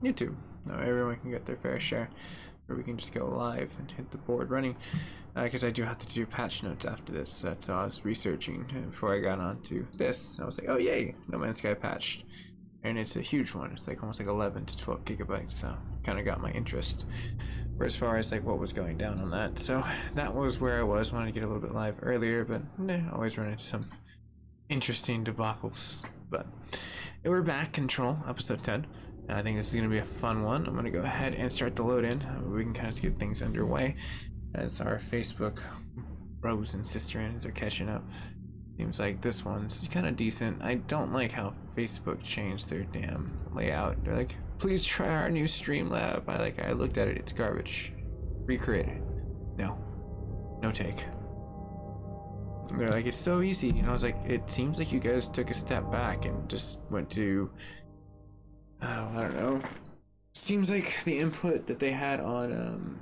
YouTube. Now everyone can get their fair share, or we can just go live and hit the board running. Because I do have to do patch notes after this. So I was researching before I got onto this. I was like, oh yay, No Man's Sky patched, and it's a huge one. It's like almost like 11 to 12 gigabytes. So kind of got my interest. For as far as like what was going down on that, so that was where I was. Wanted to get a little bit live earlier, but always run into some interesting debacles. But we're back. Control episode 10. I think this is going to be a fun one. I'm going to go ahead and start the load in. We can kind of get things underway as our Facebook bros and sister-ins are catching up. Seems like this one's kind of decent. I don't like how Facebook changed their damn layout. They're like, please try our new Streamlab. I looked at it, it's garbage. Recreate it. No take. And they're like, it's so easy. And I was like, it seems like you guys took a step back and just went to, I don't know. Seems like the input that they had on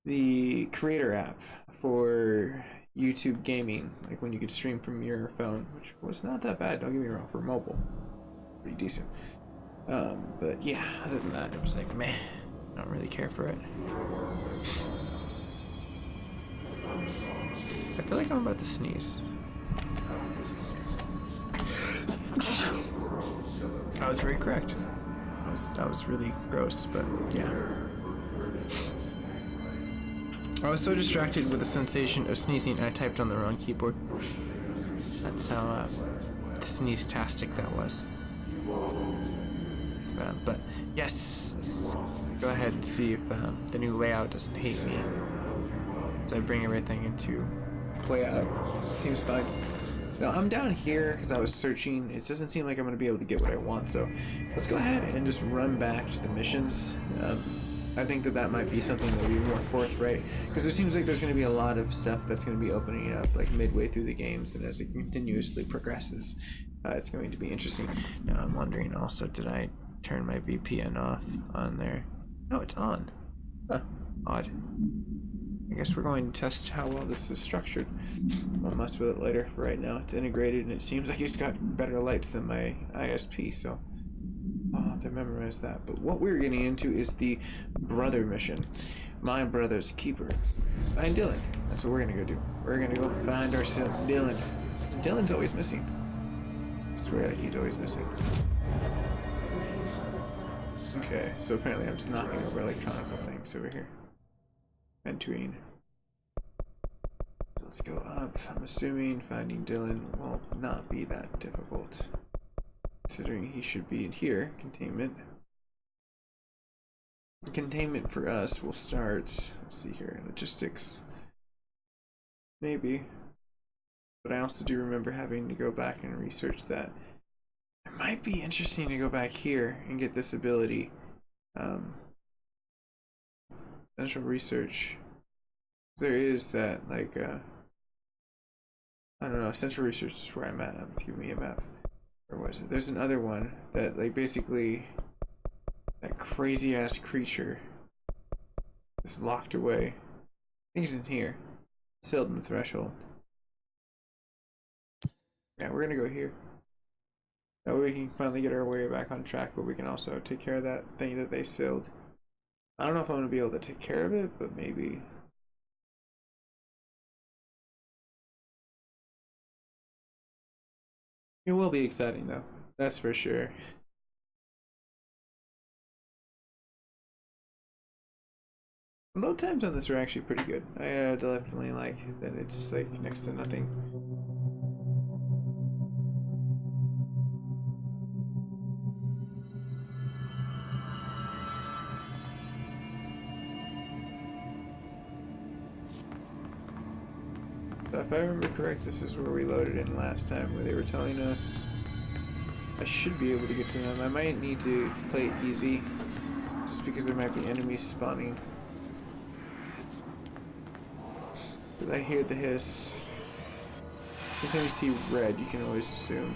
the creator app for YouTube gaming, like when you could stream from your phone, which was not that bad, don't get me wrong, for mobile, pretty decent. But yeah, other than that, it was like, meh, I don't really care for it. I feel like I'm about to sneeze. I was very correct. That was really gross, but yeah. I was so distracted with the sensation of sneezing, I typed on the wrong keyboard. That's how sneeze-tastic that was. But yes, let's go ahead and see if the new layout doesn't hate me. So I bring everything into play out. Seems fine. Now I'm down here because I was searching. It doesn't seem like I'm going to be able to get what I want, so let's go ahead and just run back to the missions. I think that might be something that will be more forthright, because it seems like there's going to be a lot of stuff that's going to be opening up like midway through the games, and as it continuously progresses, it's going to be interesting. Now I'm wondering also, did I turn my VPN off on there? No, it's on. Huh, odd. I guess we're going to test how well this is structured. I'll mess with it later. For right now, it's integrated, and it seems like it's got better lights than my ISP, so I'll have to memorize that. But what we're getting into is the brother mission. My brother's keeper. Find Dylan. That's what we're gonna go do. We're gonna go find ourselves Dylan. Dylan's always missing. I swear that he's always missing. Okay, so apparently I'm just knocking over electronic things over here. Entering. So let's go up. I'm assuming finding Dylan will not be that difficult, considering he should be in here. Containment. Containment for us will start, let's see here, logistics. Maybe. But I also do remember having to go back and research that. It might be interesting to go back here and get this ability. Central research. There is that, like, I don't know, central research is where I'm at. It's giving me a map. Or was it? There's another one that, like, basically that crazy ass creature is locked away. I think it's in here. Sealed in the threshold. Yeah, we're gonna go here. That way we can finally get our way back on track, but we can also take care of that thing that they sealed. I don't know if I'm gonna be able to take care of it, but maybe. It will be exciting though, that's for sure. Load times on this are actually pretty good. I definitely like that it's like next to nothing. If I remember correct, this is where we loaded in last time, where they were telling us I should be able to get to them. I might need to play it easy, just because there might be enemies spawning. But I hear the hiss. Anytime you see red, you can always assume.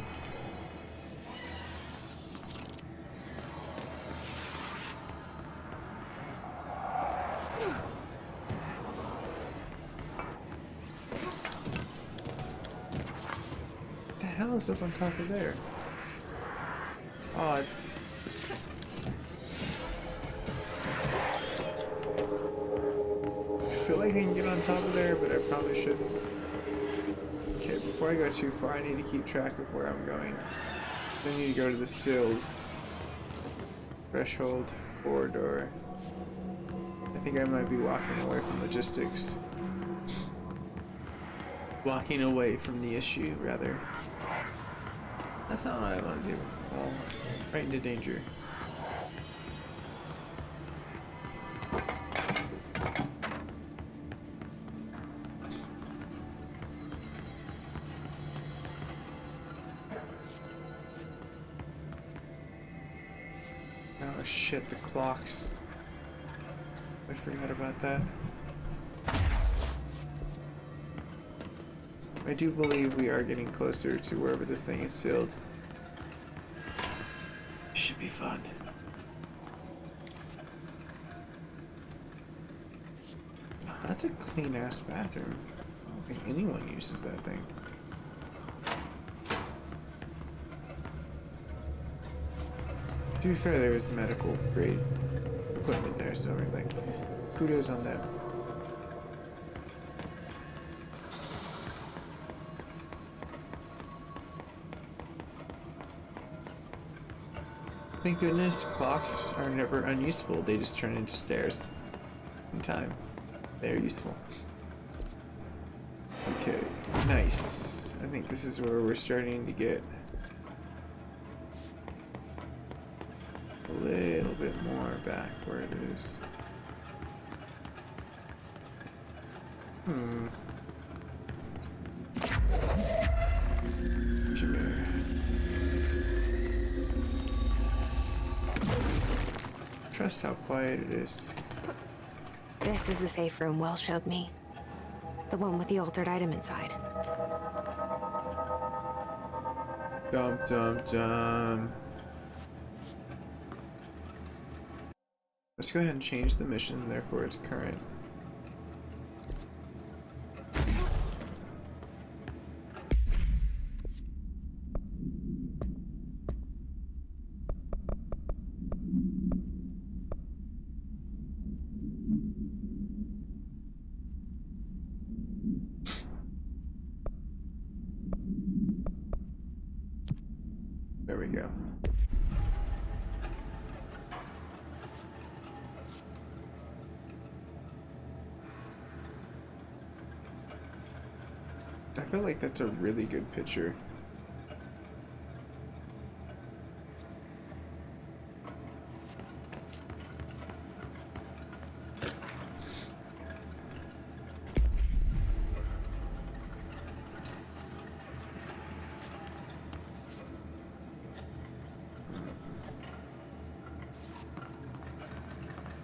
What the hell is up on top of there? It's odd. like I can get on top of there, but I probably shouldn't. Okay, before I go too far, I need to keep track of where I'm going. I need to go to the sealed threshold corridor. I think I might be walking away from logistics. Walking away from the issue, rather. That's not what I want to do. Well, right into danger. Oh shit, the clocks. I forgot about that. I do believe we are getting closer to wherever this thing is sealed. Should be fun. Oh, that's a clean ass bathroom. I don't think anyone uses that thing. To be fair, there is medical grade equipment there, so like, kudos on that. Thank goodness clocks are never unuseful, they just turn into stairs in time. They're useful. Okay, nice. I think this is where we're starting to get a little bit more back where it is. Engineer. Trust how quiet it is. This is the safe room Will showed me. The one with the altered item inside. Dum dum dum. Let's go ahead and change the mission, therefore it's current. There we go. I feel like that's a really good picture.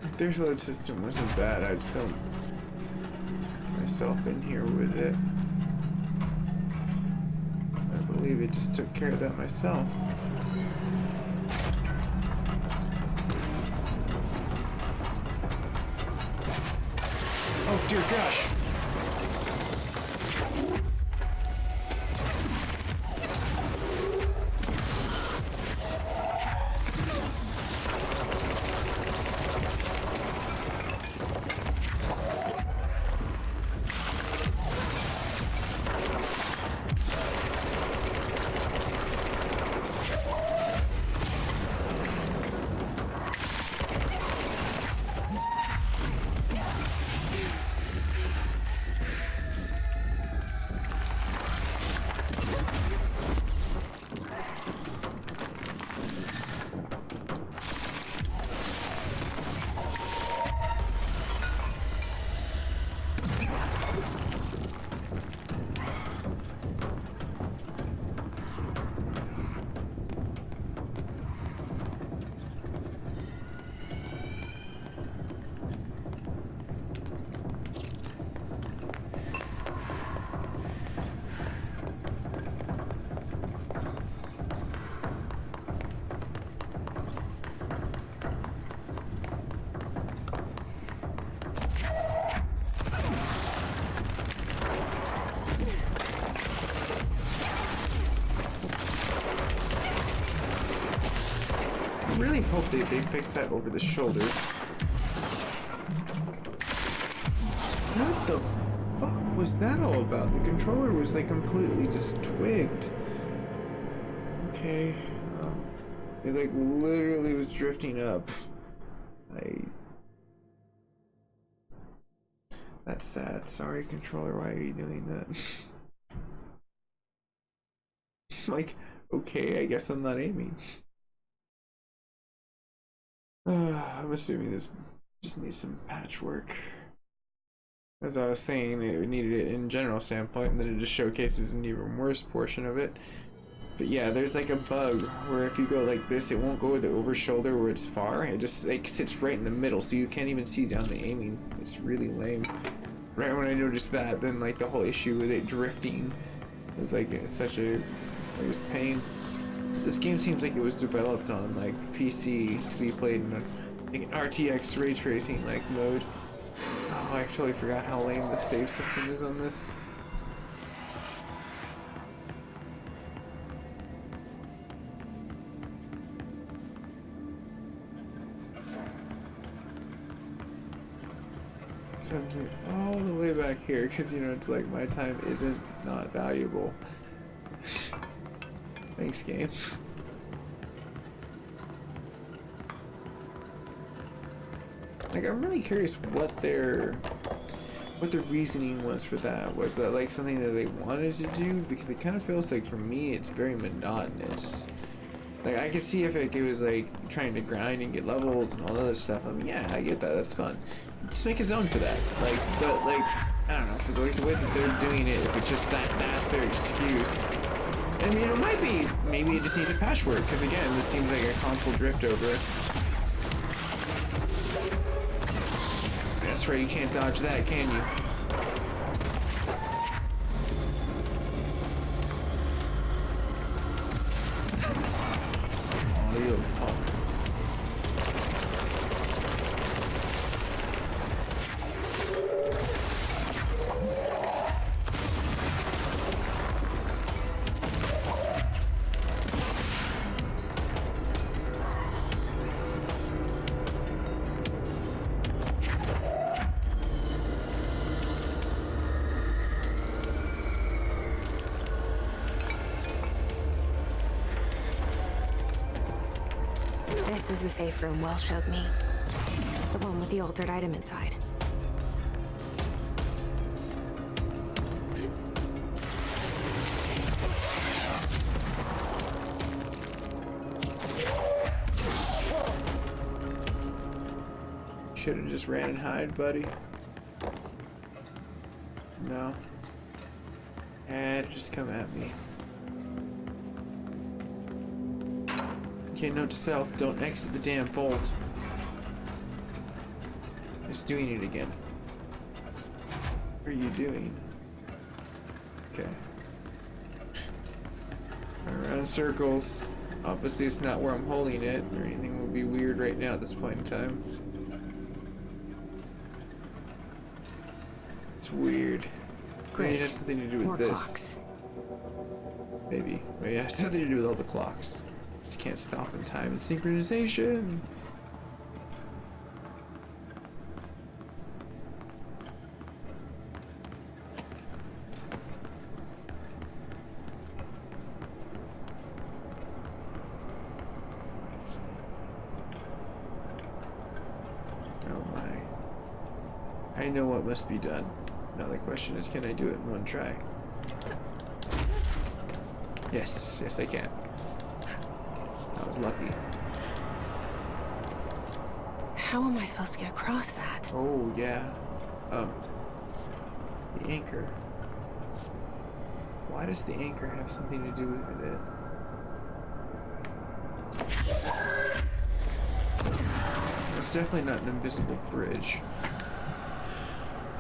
If their load system wasn't bad, I'd sell myself in here with it. I believe it just took care of that myself. Oh dear gosh! I really hope they fix that over the shoulder. What the fuck was that all about? The controller was like completely just twigged. Okay. It like literally was drifting up. That's sad. Sorry, controller, why are you doing that? Like, okay, I guess I'm not aiming. I'm assuming this just needs some patchwork. As I was saying, it needed it in general standpoint, and then it just showcases an even worse portion of it. But yeah, there's like a bug where if you go like this, it won't go with the over shoulder where it's far. It just like sits right in the middle, so you can't even see down the aiming. It's really lame. Right when I noticed that, then like the whole issue with it drifting was like such a pain. This game seems like it was developed on like PC to be played in like an RTX ray tracing like mode. Oh, I totally forgot how lame the save system is on this. So I'm doing all the way back here because, you know, it's like my time isn't not valuable. Thanks, game. Like, I'm really curious what the reasoning was for that. Was that like something that they wanted to do? Because it kind of feels like for me it's very monotonous. Like, I could see if it was like trying to grind and get levels and all that other stuff. I mean, yeah, I get that. That's fun. Just make a zone for that. Like, but like, I don't know, for the way that they're doing it, if it's just that's their excuse. I mean, it might be. Maybe it just needs a patchwork. Because again, this seems like a console drift over. That's right. You can't dodge that, can you? This is the safe room Well showed me. The one with the altered item inside. Should have just ran and hide, buddy. No. And just come at me. Okay, note to self, don't exit the damn vault. It's doing it again. What are you doing? Okay. Around in circles. Obviously it's not where I'm holding it, or anything would be weird right now at this point in time. It's weird. Great. Maybe it has something to do with More this. clocks. Maybe it has something to do with all the clocks. Just can't stop in time and synchronization. Oh my. I know what must be done. Now the question is, can I do it in one try? Yes, yes I can. I was lucky. How am I supposed to get across that? Oh yeah. The anchor. Why does the anchor have something to do with it? It's definitely not an invisible bridge.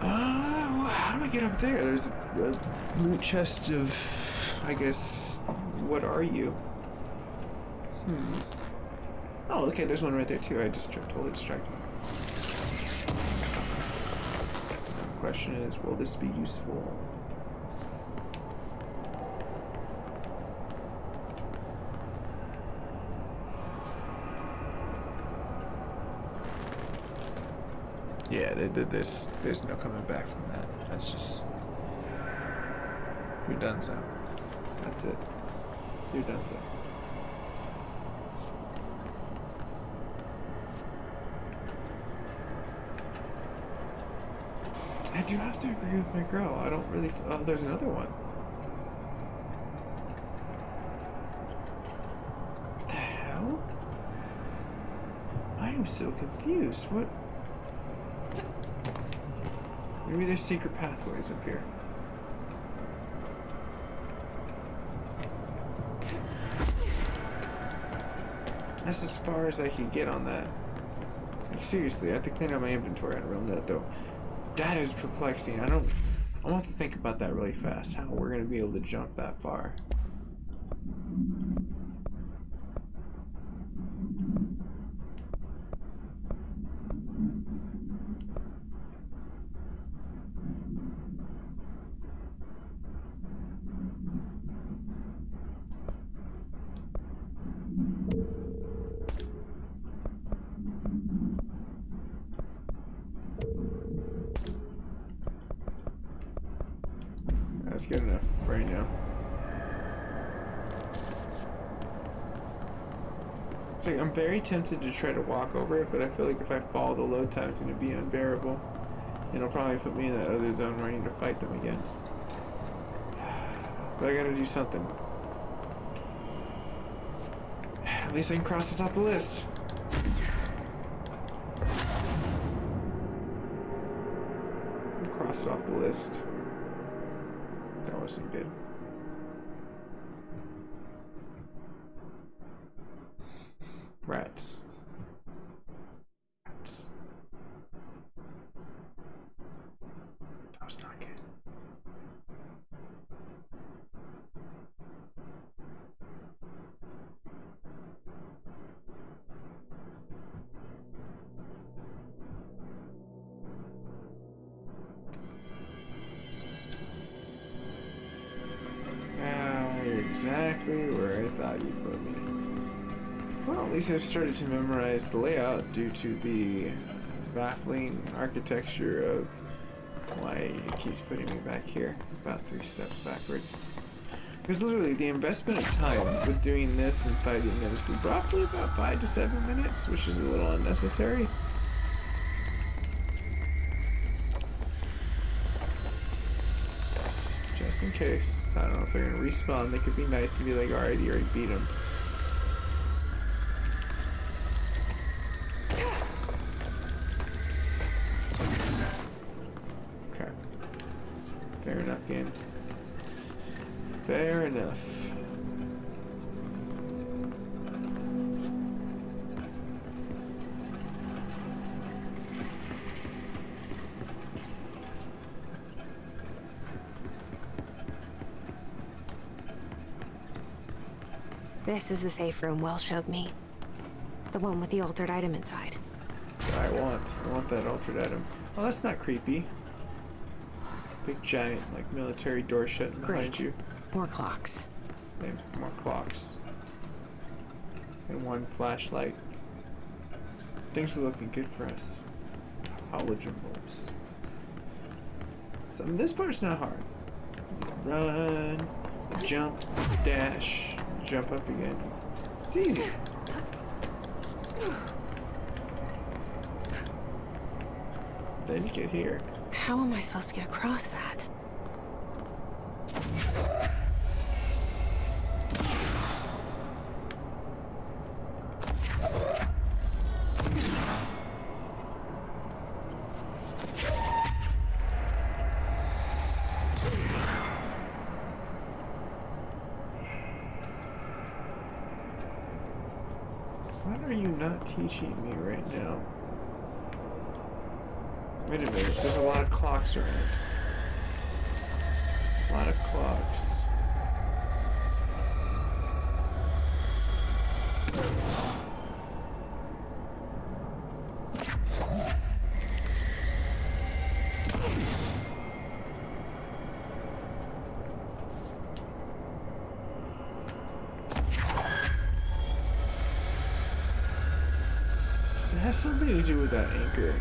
Well, how do I get up there? There's a loot chest of, I guess, what are you? Oh, okay, there's one right there too. I just totally distracted. The question is, will this be useful? Yeah, there's no coming back from that. That's just, you're done so. That's it. You're done so. I do have to agree with my girl. I don't really. Oh, there's another one. What the hell? I am so confused. What? Maybe there's secret pathways up here. That's as far as I can get on that. Like, seriously, I have to clean out my inventory on a real note, though. That is perplexing. I want to think about that really fast. How we're gonna be able to jump that far. That's good enough right now. It's like I'm very tempted to try to walk over it, but I feel like if I fall, the load time's gonna be unbearable. And it'll probably put me in that other zone where I need to fight them again. But I gotta do something. At least I can cross this off the list. Cross it off the list. That wasn't good. Rats. Rats. That was not good. You're exactly where I thought you'd put me. Well, at least I've started to memorize the layout due to the baffling architecture of why it keeps putting me back here, about 3 steps backwards. Because literally, the investment of time with doing this and fighting them is roughly about 5 to 7 minutes, which is a little unnecessary. Just in case. I don't know if they're gonna respawn. They could be nice and be like, alright, you already beat them. Okay. Fair enough, game. Fair enough. This is the safe room Will showed me. The one with the altered item inside. I want that altered item. Well, that's not creepy. Big giant, like, military door shut behind you. More clocks. And more clocks. And one flashlight. Things are looking good for us. Halogen bulbs. So, this part's not hard. Just run, jump, dash, jump up again. It's easy. Then you get here. How am I supposed to get across that? What are you not teaching me right now? Wait a minute, there's a lot of clocks around. A lot of clocks. It has something to do with that anchor.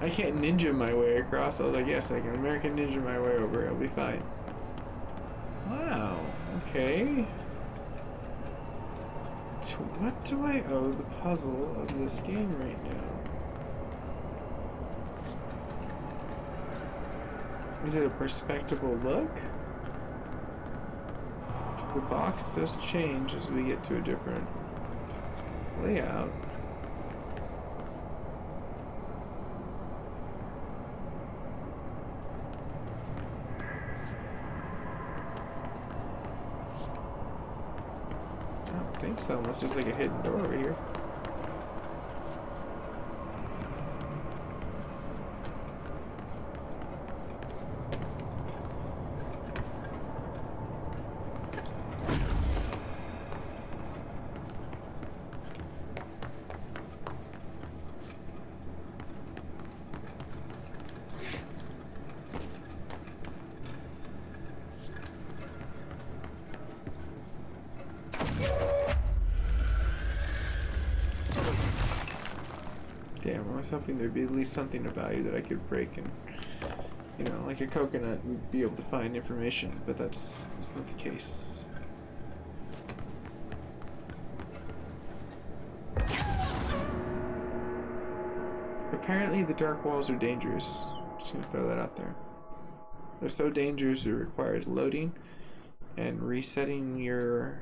I can't ninja my way across. I was like, yes, I can American ninja my way over. It'll be fine. Wow. Okay. To what do I owe the puzzle of this game right now? Is it a perspectable look? Because the box does change as we get to a different layout. I don't think so, unless there's like a hidden door over here. Damn, I was hoping there'd be at least something of value that I could break and, you know, like a coconut, would be able to find information, but that's not the case. Apparently the dark walls are dangerous. Just gonna throw that out there. They're so dangerous it requires loading and resetting your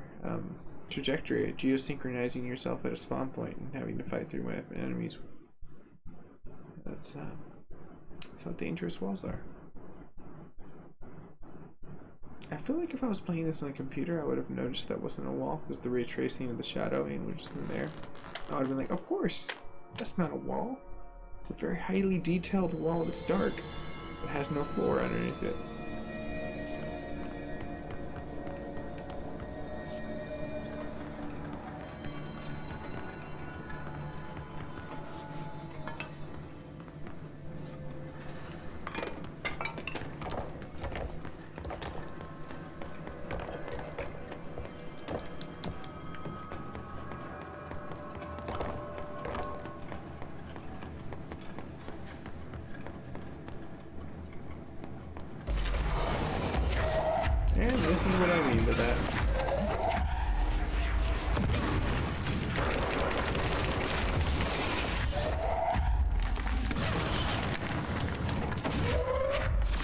trajectory, geosynchronizing yourself at a spawn point and having to fight through enemies. That's how dangerous walls are. I feel like if I was playing this on a computer, I would have noticed that wasn't a wall, because the ray tracing of the shadowing was just in there. I would have been like, of course, that's not a wall. It's a very highly detailed wall that's dark, but has no floor underneath it. And this is what I mean by that.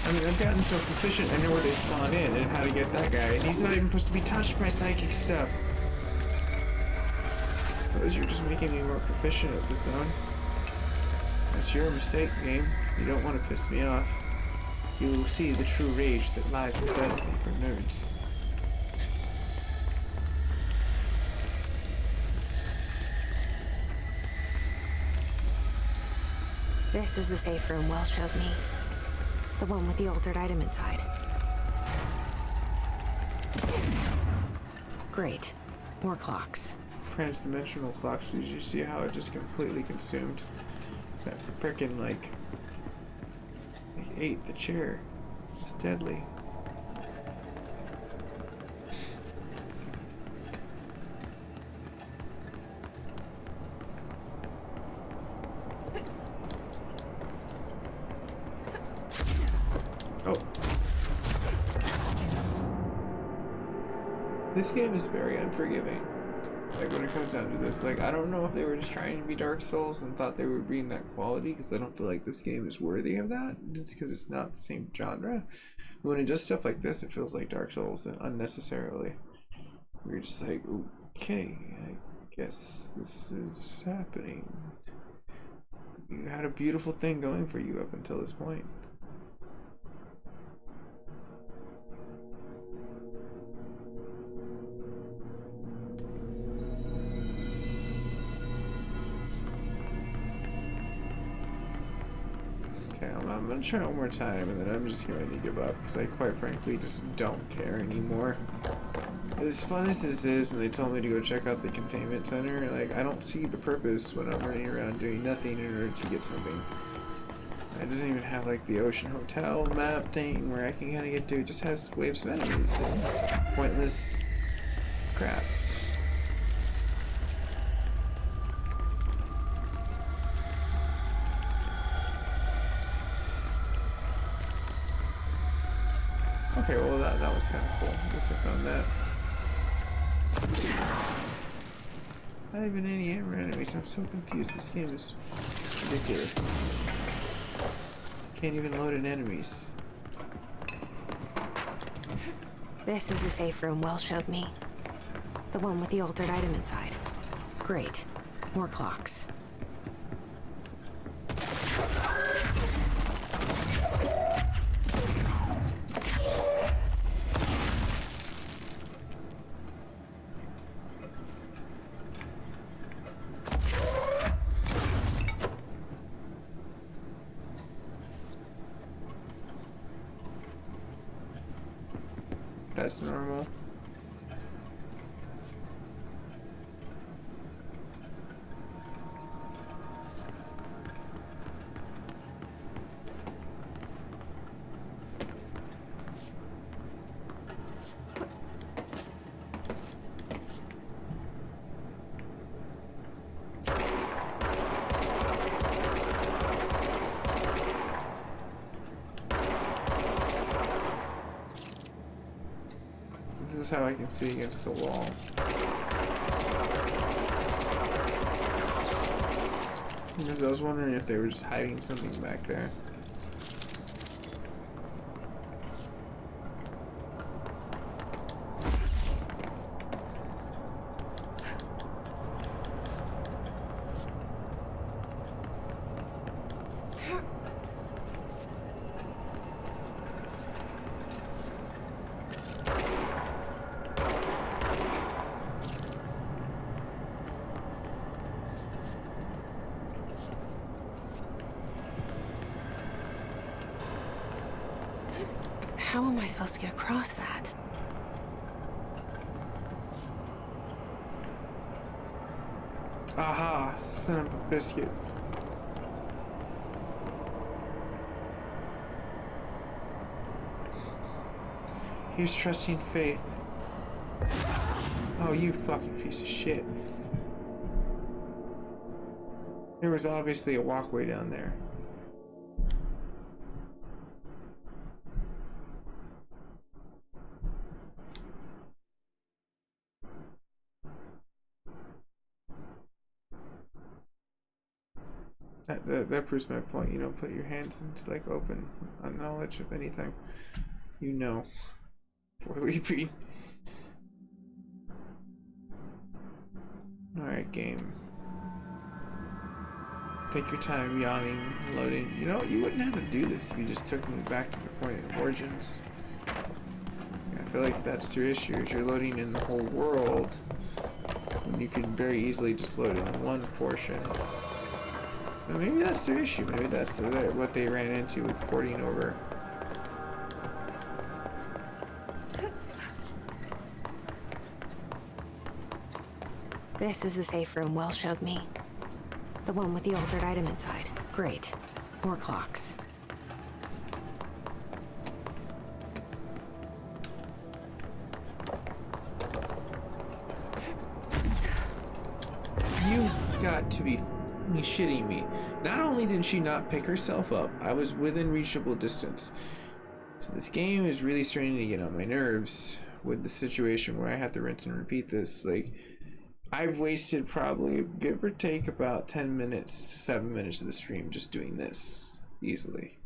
I mean, I've gotten so proficient, I know where they spawn in and how to get that guy, and he's not even supposed to be touched by psychic stuff. I suppose you're just making me more proficient at this zone. That's your mistake, game. You don't want to piss me off. You will see the true rage that lies inside of me for nerds. This is the safe room Well showed me. The one with the altered item inside. Great. More clocks. Trans-dimensional clocks. Did you see how it just completely consumed that frickin' like ate the chair? It's deadly. Oh. This game is very unforgiving. Like, when it comes down to this, like, I don't know if they were just trying to be Dark Souls and thought they were being that quality, because I don't feel like this game is worthy of that. It's because it's not the same genre. But when it does stuff like this, it feels like Dark Souls and unnecessarily. We're just like, okay, I guess this is happening. You had a beautiful thing going for you up until this point. Okay, I'm gonna try one more time and then I'm just going to give up because I quite frankly just don't care anymore. As fun as this is, and they told me to go check out the containment center, like, I don't see the purpose when I'm running around doing nothing in order to get something. It doesn't even have like the Ocean Hotel map thing where I can kind of get to. It just has waves of enemies and pointless crap. Okay, well that was kind of cool. At least I found that. Not even any enemies. I'm so confused. This game is ridiculous. Can't even load in enemies. This is the safe room Will showed me. The one with the altered item inside. Great. More clocks. That's normal. This is how I can see against the wall. Because I was wondering if they were just hiding something back there. How am I supposed to get across that? Aha! Son of a biscuit. Here's trusting faith. Oh, you fucking piece of shit. There was obviously a walkway down there. That proves my point. You don't put your hands into like open knowledge of anything. You know. For leaping. Alright, game. Take your time yawning, loading. You know, you wouldn't have to do this if you just took me back to the point of origins. I feel like that's your issue, is you're loading in the whole world when you could very easily just load in one portion. But maybe that's their issue. Maybe that's what they ran into with porting over. This is the safe room Will showed me. The one with the altered item inside. Great. More clocks. You got to be shitting me. Not only did she not pick herself up, I was within reachable distance. So this game is really starting to get on my nerves with the situation where I have to rinse and repeat this. Like, I've wasted probably, give or take, about 10 minutes to 7 minutes of the stream just doing this easily.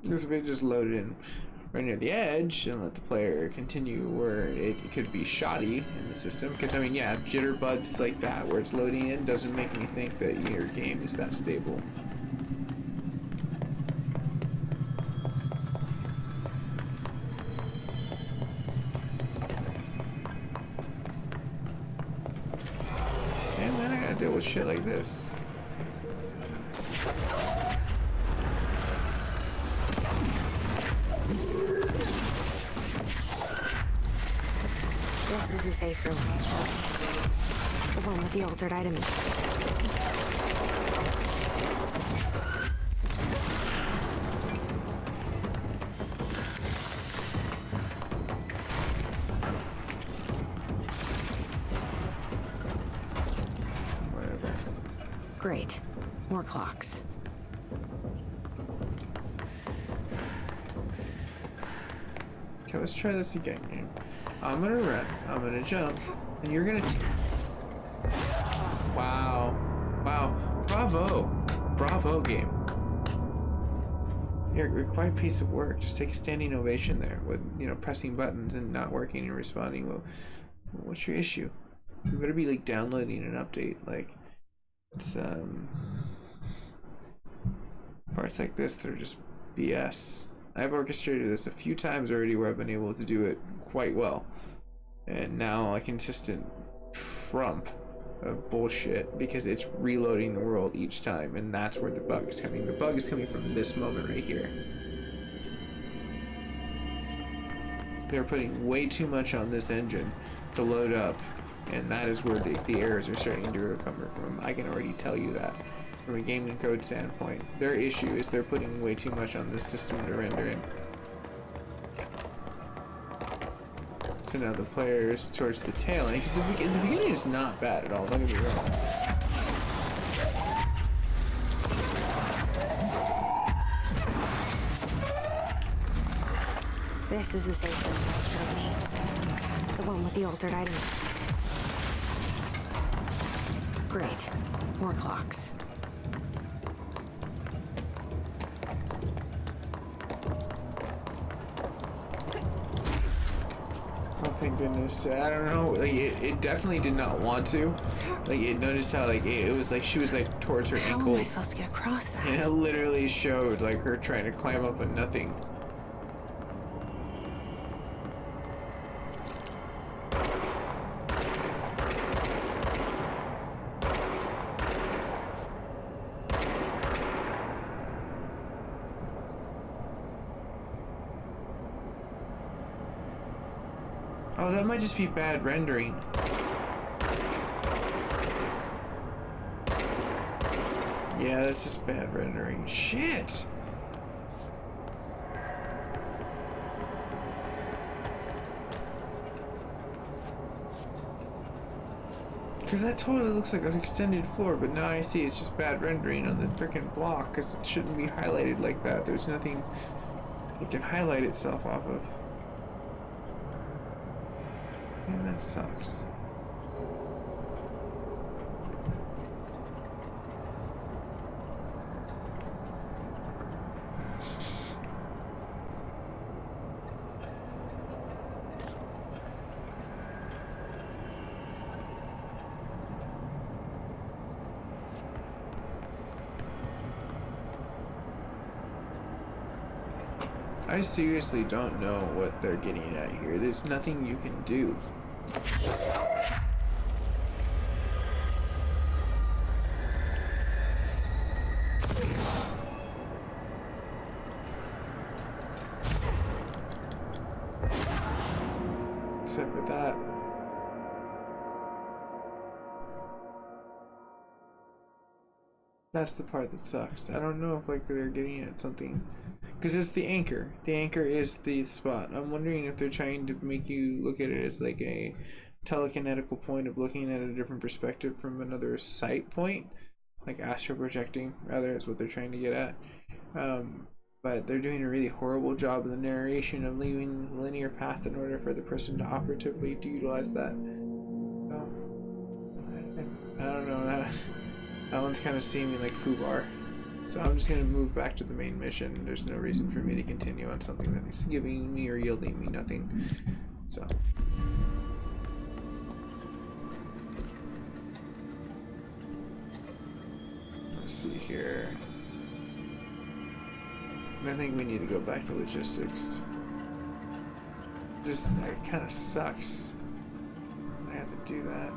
This would just loaded in right near the edge and let the player continue where it could be shoddy in the system. Because, I mean, yeah, jitterbugs like that where it's loading in doesn't make me think that your game is that stable. And then I gotta deal with shit like this. This is the safe room. The one with the altered item. Great. More clocks. Okay, let's try this again, game. I'm gonna run, I'm gonna jump, and you're gonna... Wow. Wow. Bravo. Bravo, game. You're quite a piece of work. Just take a standing ovation there with, you know, pressing buttons and not working and responding. Well, what's your issue? You better be, like, downloading an update. Like, it's, parts like this, they're just BS. I've orchestrated this a few times already where I've been able to do it quite well. And now a consistent frump of bullshit because it's reloading the world each time, and that's where the bug is coming. The bug is coming from this moment right here. They're putting way too much on this engine to load up, and that is where the errors are starting to recover from. I can already tell you that. From a gaming code standpoint, their issue is they're putting way too much on this system to render in. So now the player is towards the tail end, because the beginning is not bad at all, don't get me wrong. This is the safe room Will showed me. The one with the altered items. Great. More clocks. Oh, thank goodness. I don't know, like, it definitely did not want to. Like, it noticed how, like, it was like she was, like, towards her ankles. How am I supposed to get across that? And it literally showed, like, her trying to climb up and nothing. Oh, that might just be bad rendering. Yeah, that's just bad rendering. Shit! Because that totally looks like an extended floor, but now I see it's just bad rendering on the freaking block, because it shouldn't be highlighted like that. There's nothing it can highlight itself off of. And that sucks. I seriously don't know what they're getting at here. There's nothing you can do. Except for that. That's the part that sucks. I don't know if, like, they're getting at something. Because it's the anchor. The anchor is the spot. I'm wondering if they're trying to make you look at it as like a telekinetical point of looking at a different perspective from another sight point. Like astral projecting, rather, is what they're trying to get at. But they're doing a really horrible job of the narration of leaving the linear path in order for the person to operatively utilize that. I don't know, that one's kind of seeming like foobar. So I'm just going to move back to the main mission. There's no reason for me to continue on something that is giving me or yielding me nothing. So. Let's see here. I think we need to go back to logistics. Just, it kind of sucks. I have to do that.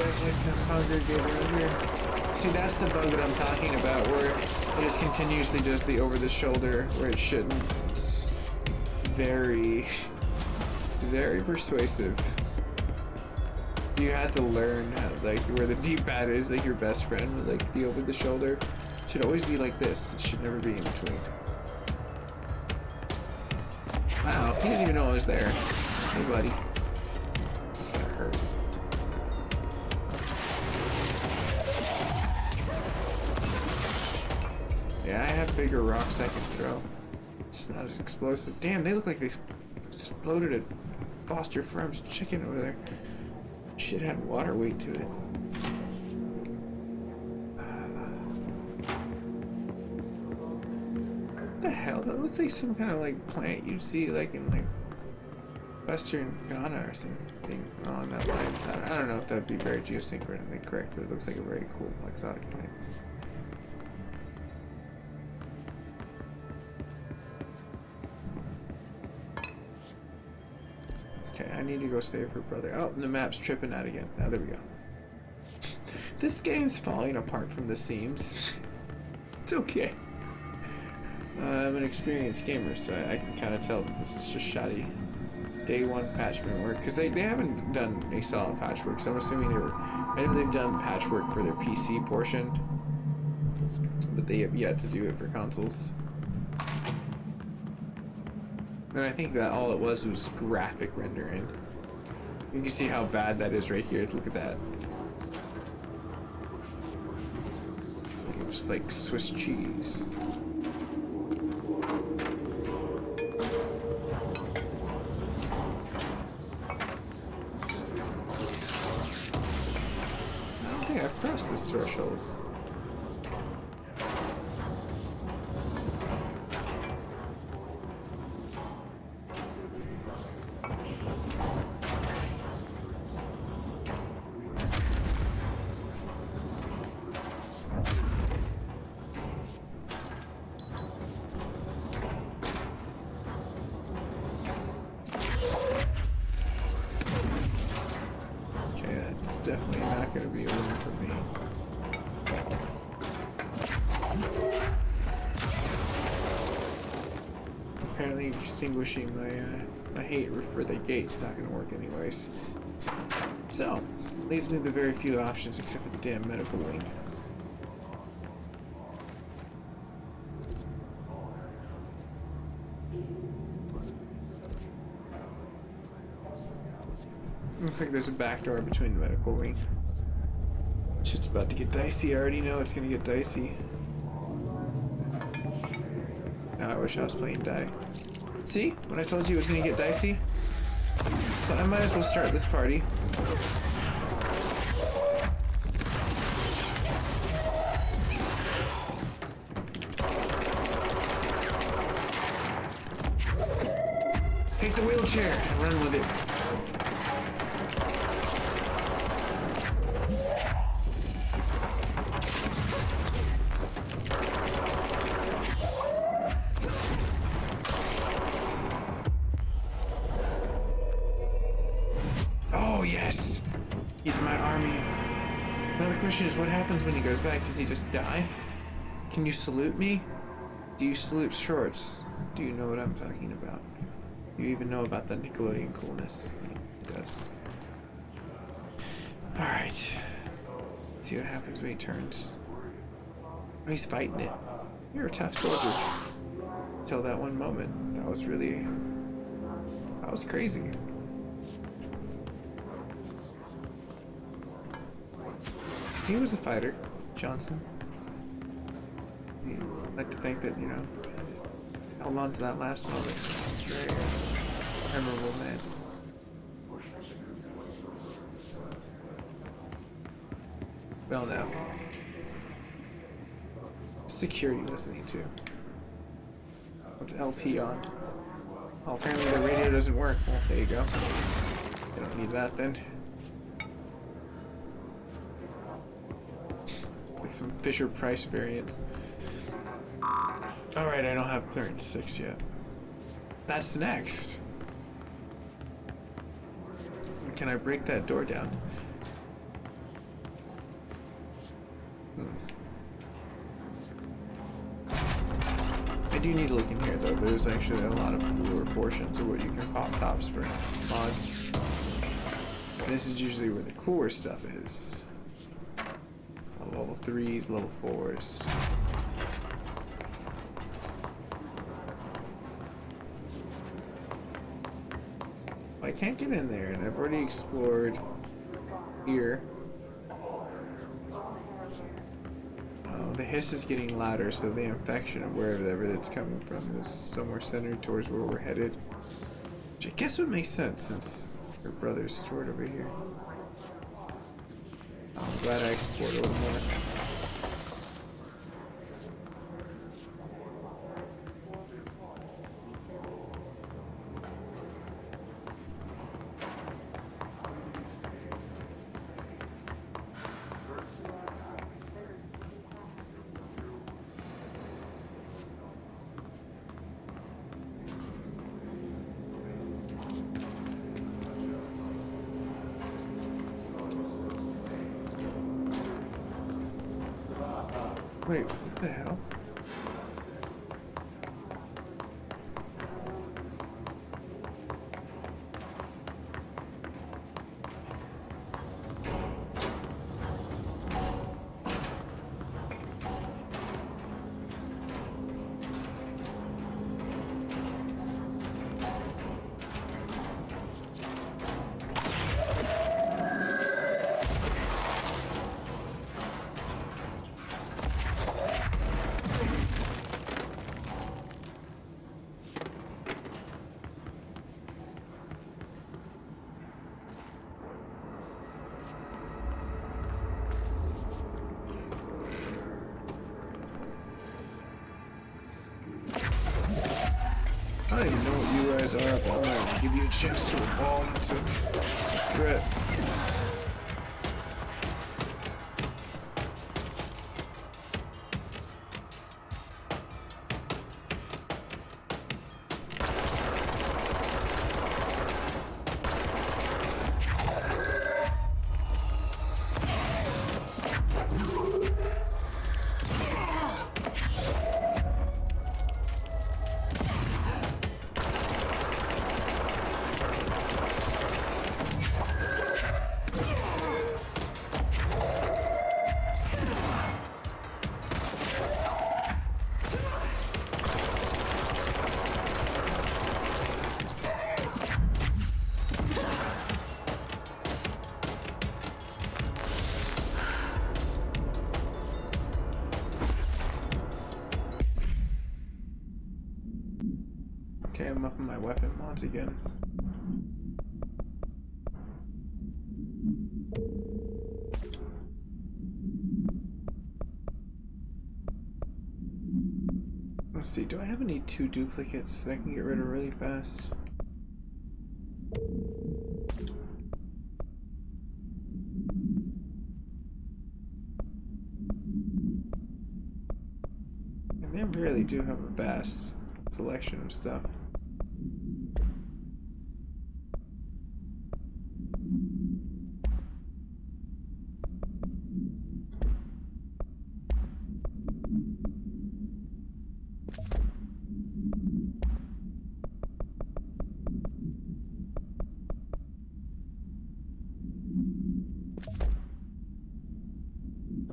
always like to congregate around here. See, that's the bug that I'm talking about, where it just continuously does the over-the-shoulder, where it shouldn't. It's very, very persuasive. You had to learn how, like, where the D-pad is, like, your best friend with, like, the over-the-shoulder. It should always be like this. It should never be in between. Wow, he didn't even know I was there. Hey, buddy. It's gonna hurt. Yeah, I have bigger rocks I can throw. It's not as explosive. Damn, they look like they exploded a Foster Farms chicken over there. Shit had water weight to it. What the hell? That looks like some kind of like plant you'd see like in like Western Ghana or something along that line. I don't know if that'd be very geosynchronically correct, but it looks like a very cool exotic plant. Okay, I need to go save her brother. Oh, the map's tripping out again. Now, there we go. This game's falling apart from the seams. It's okay. I'm an experienced gamer, so I can kind of tell that this is just shoddy. Day one patchwork work, because they haven't done a solid patchwork, so I'm assuming they've done patchwork for their PC portion, but they have yet to do it for consoles. And I think that all it was graphic rendering. You can see how bad that is right here. Look at that. It's just like Swiss cheese. I don't think I've crossed this threshold. Definitely not going to be a win for me. Apparently extinguishing my hate for the gate's not going to work anyways. So, leaves me with very few options except for the damn medical wing. Looks like there's a back door between the medical wing. Shit's about to get dicey. I already know it's gonna get dicey. Now I wish I was playing die. See? When I told you it was gonna get dicey? So I might as well start this party. Take the wheelchair and run with it. Oh, yes! He's my army. Now the question is, what happens when he goes back? Does he just die? Can you salute me? Do you salute shorts? Do you know what I'm talking about? Do you even know about the Nickelodeon coolness? Yes. Alright. Let's see what happens when he turns. Oh, he's fighting it. You're a tough soldier. Until that one moment. That was crazy. He was a fighter, Johnson. I'd like to think that, you know, I just held on to that last moment. Very memorable man. Well, now. Security listening to. What's LP on? Oh, apparently the radio doesn't work. Well, there you go. I don't need that then. Some Fisher-Price variants. Alright, I don't have clearance 6 yet. That's next. Can I break that door down? I do need to look in here though. There's actually a lot of cooler portions of where you can pop tops for mods. This is usually where the cooler stuff is. Level 3s, level 4s. I can't get in there, and I've already explored here. Oh, the hiss is getting louder, so the infection of wherever it's coming from is somewhere centered towards where we're headed. Which I guess would make sense since her brother's stored over here. I'm glad I explored a little more. Wait, what the hell? I don't even know what you guys are, but I'm gonna give you a chance to evolve into a threat. Okay, I'm up on my weapon mods again. Let's see, do I have any 2 duplicates that I can get rid of really fast? And they really do have a vast selection of stuff.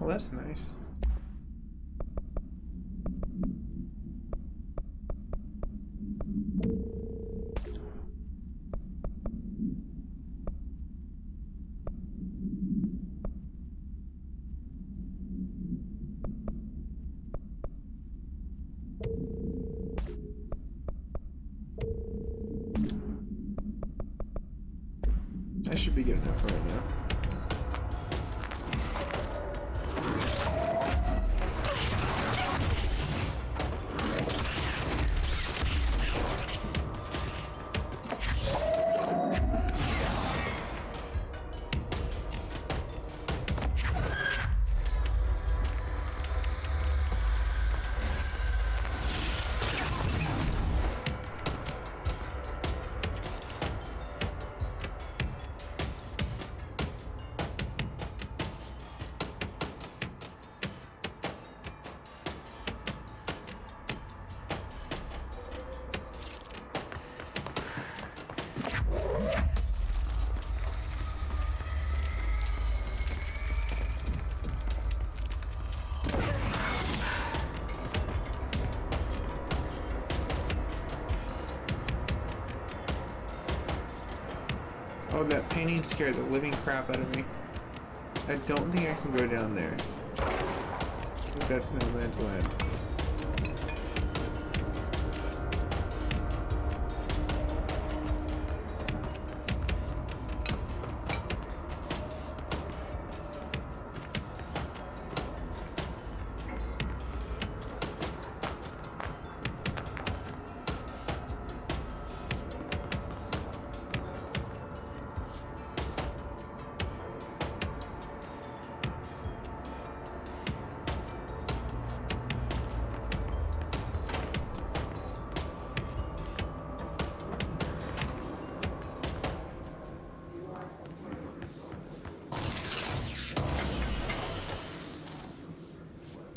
Oh, that's nice. That should be good enough right now. Oh, that painting scares the living crap out of me. I don't think I can go down there. I think that's no man's land.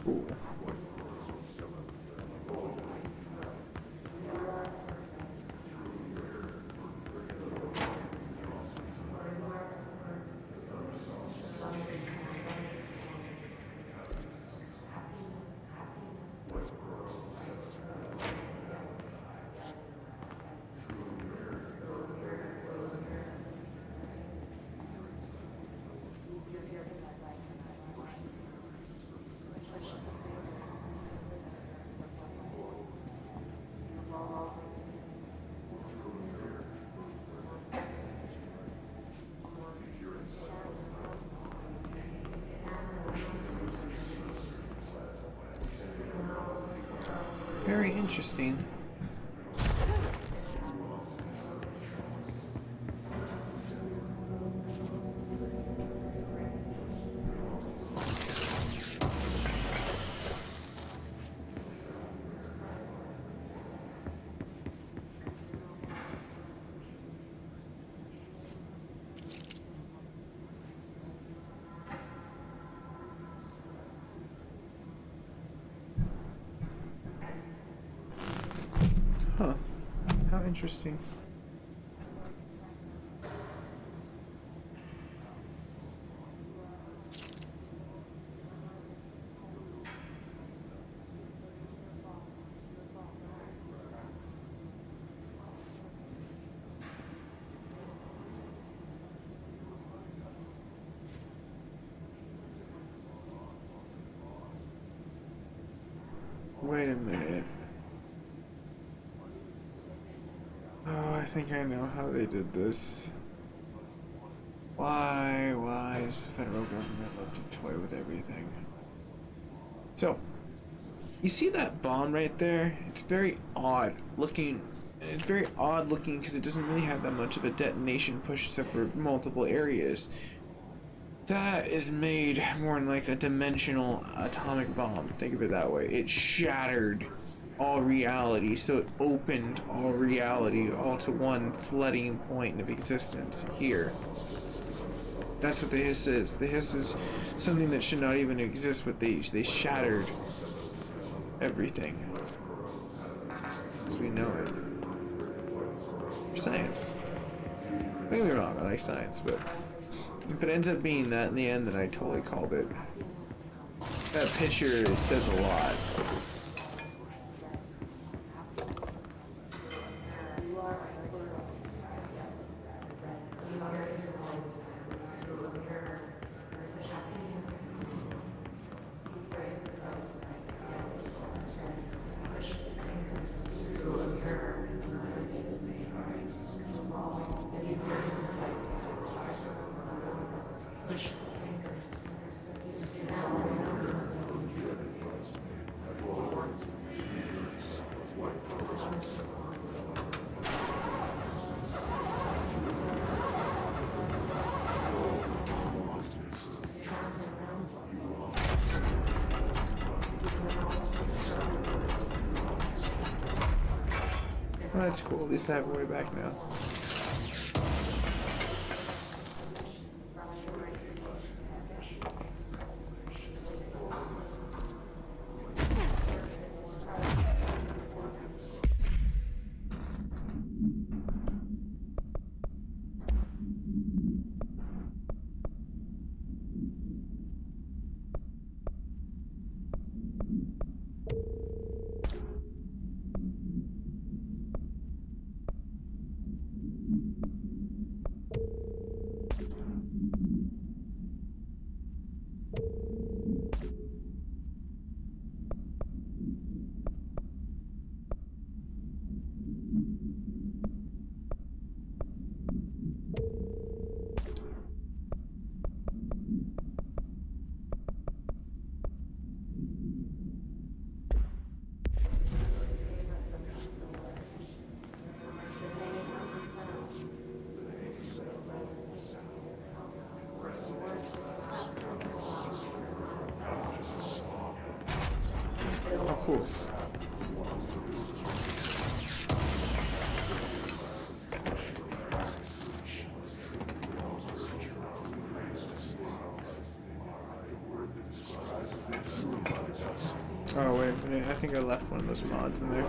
Ooh. Very interesting. Huh. How interesting. Wait a minute. Oh, I think I know how they did this. Why does the federal government love to toy with everything? So, you see that bomb right there? It's very odd looking. It's very odd looking because it doesn't really have that much of a detonation push except for multiple areas. That is made more than like a dimensional atomic bomb. Think of it that way. It shattered all reality, so it opened all reality all to one flooding point of existence here. That's what the hiss is. The hiss is something that should not even exist, but they shattered everything as we know it. Science. Don't get me wrong, I like science, but if it ends up being that in the end, then I totally called it. That picture says a lot. Well, that's cool. At least I have a way back now. cool. Oh, wait a minute. I think I left one of those mods in there.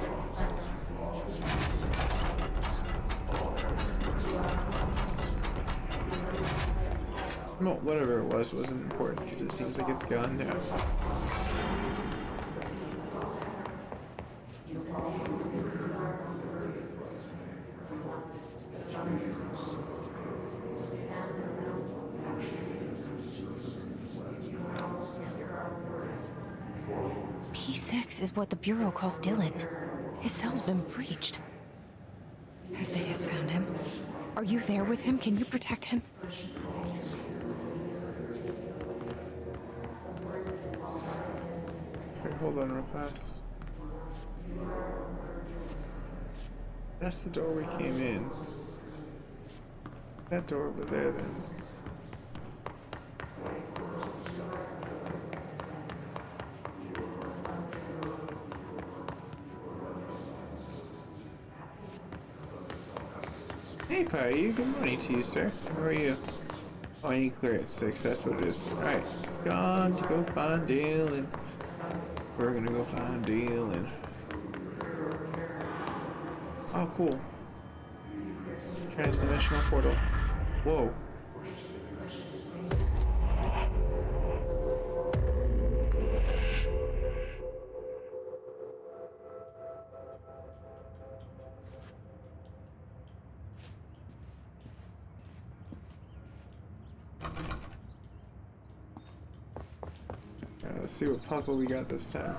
Well, whatever it was wasn't important because it seems like it's gone now. P6 is what the Bureau calls Dylan. His cell's been breached. Has the Hiss found him? Are you there with him? Can you protect him? Okay, hold on real fast. That's the door we came in. That door over there then. Hey, Pai, good morning to you, sir. How are you? Oh, I need clear at 6, that's what it is. Alright, gone to go find Dylan. We're gonna go find Dylan. Oh, cool. Transdimensional portal. Whoa. Let's see what puzzle we got this time.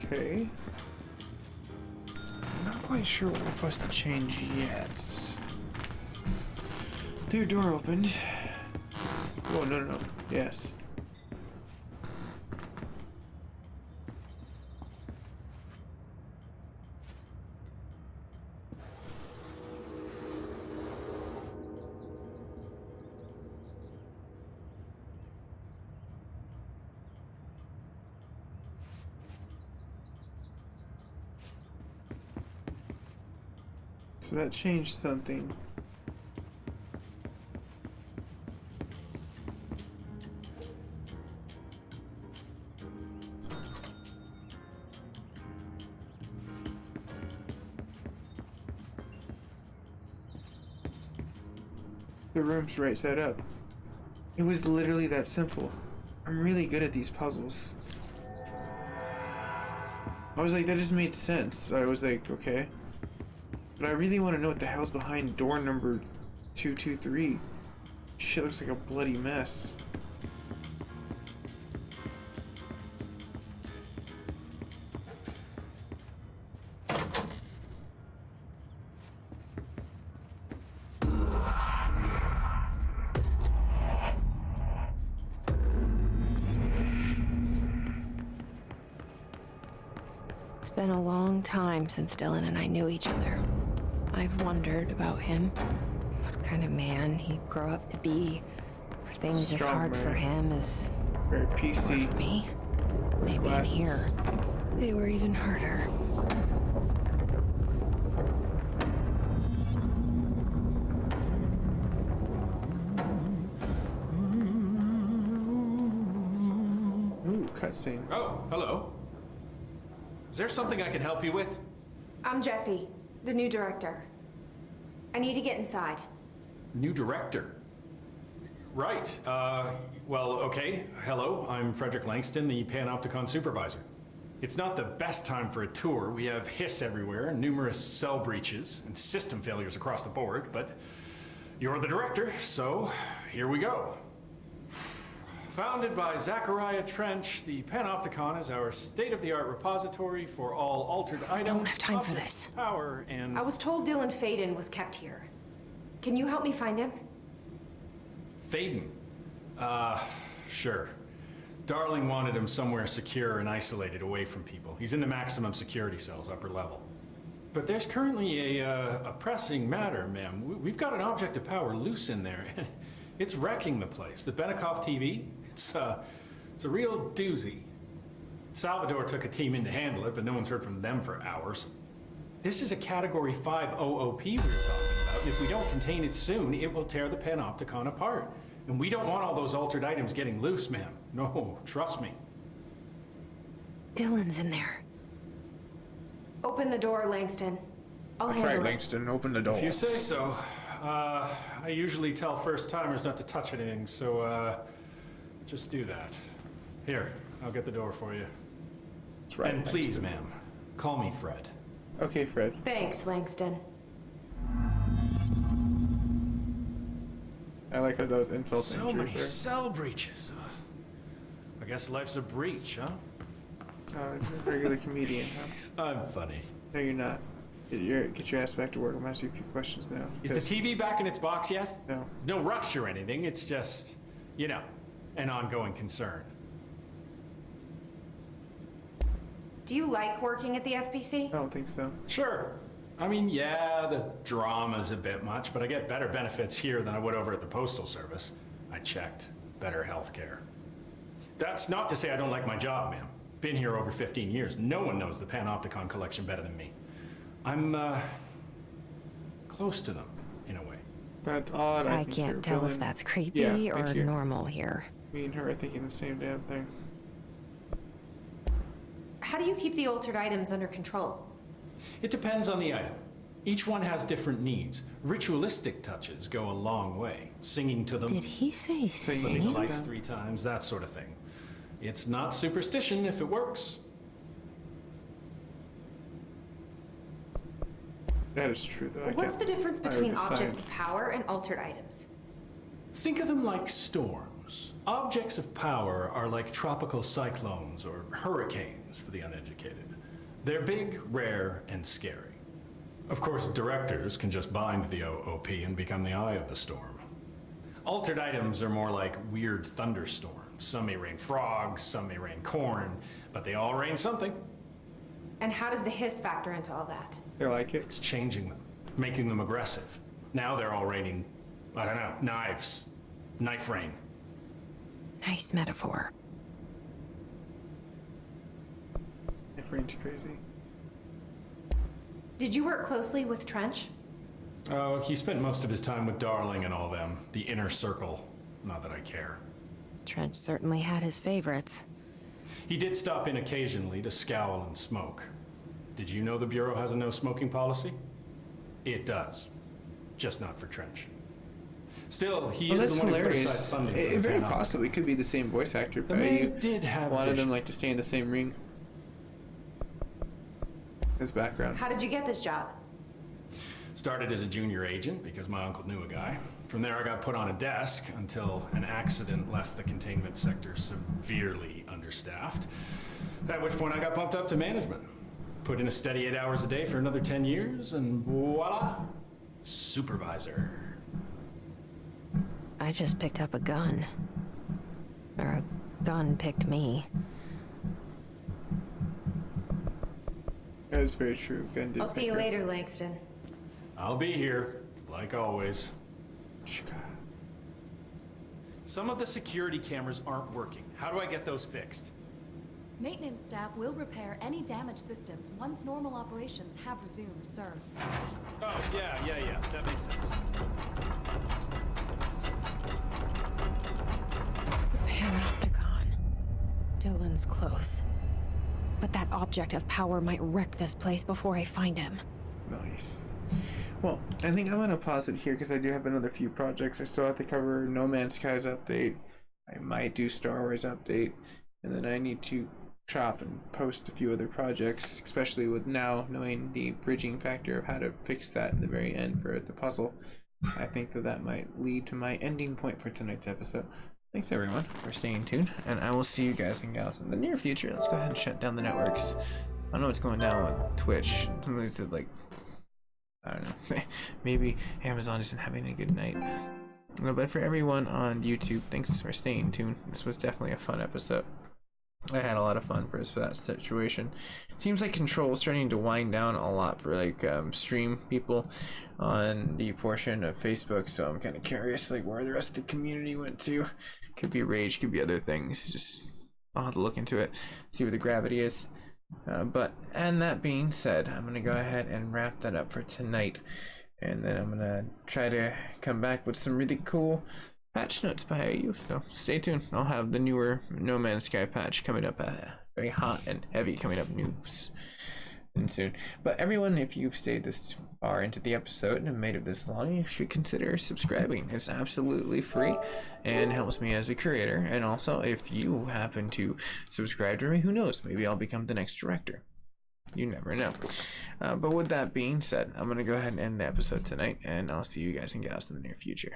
Okay. I'm not quite sure what we're supposed to change yet. Their door opened. Oh, no. Yes. So that changed something. The room's right side up. It was literally that simple. I'm really good at these puzzles. I was like, that just made sense. I was like, okay. But I really want to know what the hell's behind door number 223. Shit looks like a bloody mess. It's been a long time since Dylan and I knew each other. I've wondered about him. What kind of man he'd grow up to be. Were things as hard for him as very PC. for me? Maybe in here they were even harder. Ooh, cutscene. Oh, hello. Is there something I can help you with? I'm Jessie, the new director. I need to get inside. New director. Right. Well, okay. Hello, I'm Frederick Langston, the Panopticon supervisor. It's not the best time for a tour. We have hiss everywhere, numerous cell breaches, and system failures across the board, but you're the director, so here we go. Founded by Zachariah Trench, the Panopticon is our state-of-the-art repository for all altered items. I don't have time for objects, this. Power and... I was told Dylan Faden was kept here. Can you help me find him? Faden? Sure. Darling wanted him somewhere secure and isolated away from people. He's in the maximum security cells, upper level. But there's currently a pressing matter, ma'am. We've got an object of power loose in there. It's wrecking the place. The Benikoff TV, it's a real doozy. Salvador took a team in to handle it, but no one's heard from them for hours. This is a Category 5 OOP we were talking about, and if we don't contain it soon, it will tear the Panopticon apart. And we don't want all those altered items getting loose, ma'am. No, trust me. Dylan's in there. Open the door, Langston. I'll That's handle right, it. Langston. Open the door. If you say so. I usually tell first-timers not to touch anything, so, just do that. Here, I'll get the door for you. That's right, And please, Langston. ma'am, call me Fred. Okay, Fred. Thanks, Langston. I like how that was insulting. So to many her. cell breaches. I guess life's a breach, huh? Oh, you're a regular comedian, huh? I'm funny. No, you're not. Get your ass back to work. I'm gonna ask you a few questions now. Is the TV back in its box yet? No. No rush or anything. It's just, you know, an ongoing concern. Do you like working at the FBC? I don't think so. Sure. I mean, yeah, the drama's a bit much, but I get better benefits here than I would over at the Postal Service. I checked. Better healthcare. That's not to say I don't like my job, ma'am. Been here over 15 years. No one knows the Panopticon collection better than me. I'm, close to them, in a way. That's odd. I think you're can't tell if villain. that's creepy Yeah, or thank you. normal here. Me and her are thinking the same damn thing. How do you keep the altered items under control? It depends on the item. Each one has different needs. Ritualistic touches go a long way. Singing to them, Did he say flipping the singing? lights 3 times, that sort of thing. It's not superstition if it works. That is true, though. What's the difference between the objects science. of power and altered items? Think of them like storms. Objects of power are like tropical cyclones or hurricanes for the uneducated. They're big, rare, and scary. Of course, directors can just bind the OOP and become the eye of the storm. Altered items are more like weird thunderstorms. Some may rain frogs, some may rain corn, but they all rain something. And how does the hiss factor into all that? They like it. It's changing them, making them aggressive. Now they're all raining, I don't know, knives. Knife rain. Nice metaphor. It rains crazy. Did you work closely with Trench? Oh, he spent most of his time with Darling and all them. The inner circle. Not that I care. Trench certainly had his favorites. He did stop in occasionally to scowl and smoke. Did you know the Bureau has a no smoking policy? It does. Just not for Trench. Still, he Well, is that's the one who put aside hilarious. funding for It the very Panopticon. possibly could be the same voice actor, The but man you did have wanted vision. them like to stay in the same ring. His background. How did you get this job? Started as a junior agent because my uncle knew a guy. From there I got put on a desk until an accident left the containment sector severely understaffed. At which point I got bumped up to management. Put in a steady 8 hours a day for another 10 years and voila, supervisor. I just picked up a gun. Or a gun picked me. That is very true. Gun did I'll see pick you her. later, Langston. I'll be here, like always. Chica. Some of the security cameras aren't working. How do I get those fixed? Maintenance staff will repair any damaged systems once normal operations have resumed, sir. Oh, yeah, that makes sense. Panopticon. Dylan's close. But that object of power might wreck this place before I find him. Nice. Well, I think I'm gonna pause it here because I do have another few projects. I still have to cover No Man's Skies update. I might do Star Wars update, and then I need to chop and post a few other projects, especially with now knowing the bridging factor of how to fix that in the very end for the puzzle. I think that that might lead to my ending point for tonight's episode. Thanks everyone for staying tuned, and I will see you guys and gals in the near future. Let's go ahead and shut down the networks. I don't know what's going down with Twitch. Somebody said, like, I don't know, maybe Amazon isn't having a good night. But for everyone on YouTube, thanks for staying tuned. This was definitely a fun episode. I had a lot of fun for that situation. Seems like Control is starting to wind down a lot for like stream people on the portion of Facebook, so I'm kind of curious like where the rest of the community went to. Could be Rage, could be other things. Just I'll have to look into it, see where the gravity is. And that being said, I'm gonna go ahead and wrap that up for tonight, and then I'm gonna try to come back with some really cool patch notes by you, so stay tuned. I'll have the newer No Man's Sky patch coming up, very hot and heavy coming up news and soon. But everyone, if you've stayed this far into the episode and made it this long, you should consider subscribing. It's absolutely free and helps me as a creator. And also, if you happen to subscribe to me, who knows, maybe I'll become the next director. You never know. But with that being said, I'm gonna go ahead and end the episode tonight, and I'll see you guys and gals in the near future.